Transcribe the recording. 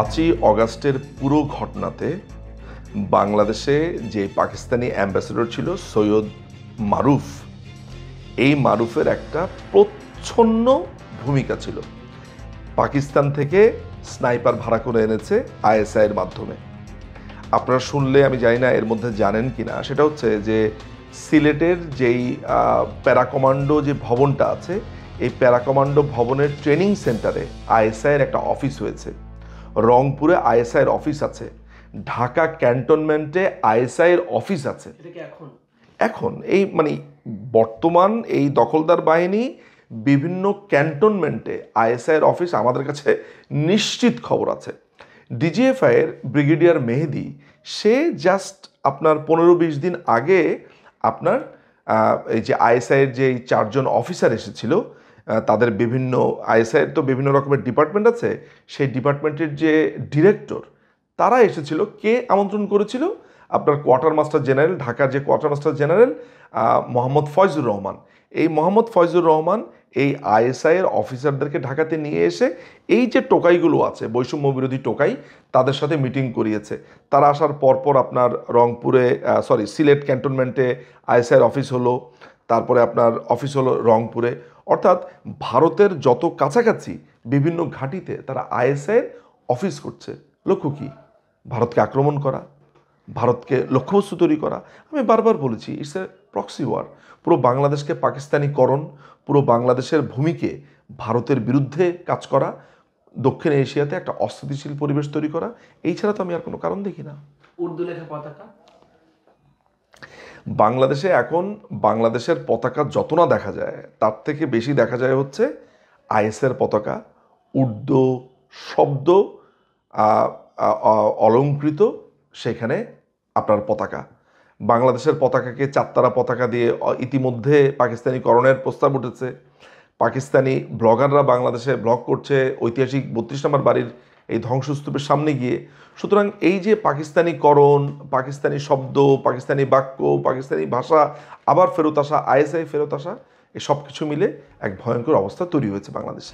5ই অগাস্টের পুরো ঘটনাতে বাংলাদেশে যে পাকিস্তানি অ্যাম্বাসেডর ছিল সৈয়দ মারুফ, এই মারুফের একটা প্রচ্ছন্ন ভূমিকা ছিল। পাকিস্তান থেকে স্নাইপার ভাড়া করে এনেছে আইএসআইয়ের মাধ্যমে। আপনারা শুনলে আমি জানি না এর মধ্যে জানেন কি না, সেটা হচ্ছে যে সিলেটের যেই প্যারাকমান্ডো যে ভবনটা আছে, এই প্যারাকমান্ডো ভবনের ট্রেনিং সেন্টারে আইএসআইয়ের একটা অফিস হয়েছে। রংপুরে আইএসআইয়ের অফিস আছে, ঢাকা ক্যান্টনমেন্টে আইএসআইয়ের অফিস আছে। এখন এই বর্তমান এই দখলদার বাহিনী বিভিন্ন ক্যান্টনমেন্টে আইএসআইয়ের অফিস আমাদের কাছে নিশ্চিত খবর আছে। ডিজিএফআইয়ের ব্রিগেডিয়ার মেহেদি সে জাস্ট আপনার 15-20 দিন আগে আপনার এই যে আইএসআইয়ের যে 4 জন অফিসার এসেছিল, তাদের বিভিন্ন আইএসআইয়ের তো বিভিন্ন রকমের ডিপার্টমেন্ট আছে, সেই ডিপার্টমেন্টের যে ডিরেক্টর তারা এসেছিল। কে আমন্ত্রণ করেছিল? আপনার কোয়ার্টার মাস্টার জেনারেল, ঢাকার যে quarter master general Mohammad Faizur Rahman. এই মোহাম্মদ ফয়জুর রহমান এই আইএসআইয়ের অফিসারদেরকে ঢাকাতে নিয়ে এসে এই যে টোকাইগুলো আছে, বৈষম্য বিরোধী টোকাই, তাদের সাথে মিটিং করিয়েছে। তারা আসার পরপর আপনার রংপুরে সিলেট ক্যান্টনমেন্টে আইএসআইয়ের অফিস হলো, তারপরে আপনার অফিস হলো রংপুরে। অর্থাৎ ভারতের যত কাছাকাছি বিভিন্ন ঘাঁটিতে তারা আইএসআইয়ের অফিস করছে। লক্ষ্য কি? ভারতকে আক্রমণ করা, ভারতকে লক্ষ্যবস্তু তৈরি করা। আমি বারবার বলেছি, ইটস এ প্রক্সি ওয়ার। পুরো বাংলাদেশকে পাকিস্তানিকরণ, পুরো বাংলাদেশের ভূমিকে ভারতের বিরুদ্ধে কাজ করা, দক্ষিণ এশিয়াতে একটা অস্থিতিশীল পরিবেশ তৈরি করা, এই ছাড়া তো আমি আর কোনো কারণ দেখি না। উর্দু লেখা পতাকা বাংলাদেশে এখন বাংলাদেশের পতাকা যত না দেখা যায়, তার থেকে বেশি দেখা যায় হচ্ছে আইএসের পতাকা, উর্দু শব্দ অলঙ্কৃত সেখানে আপনার পতাকা। বাংলাদেশের পতাকাকে চারতারা পতাকা দিয়ে ইতিমধ্যে পাকিস্তানিকরণের প্রস্তাব উঠেছে। পাকিস্তানি ব্লগাররা বাংলাদেশে ব্লগ করছে ঐতিহাসিক 32 নম্বর বাড়ির এই ধ্বংসস্তূপের সামনে গিয়ে। সুতরাং এই যে পাকিস্তানিকরণ, পাকিস্তানি শব্দ, পাকিস্তানি বাক্য, পাকিস্তানি ভাষা, আবার ফেরত আসা, আইএসআই ফেরত আসা, এই সব কিছু মিলে এক ভয়ঙ্কর অবস্থা তৈরি হয়েছে বাংলাদেশে।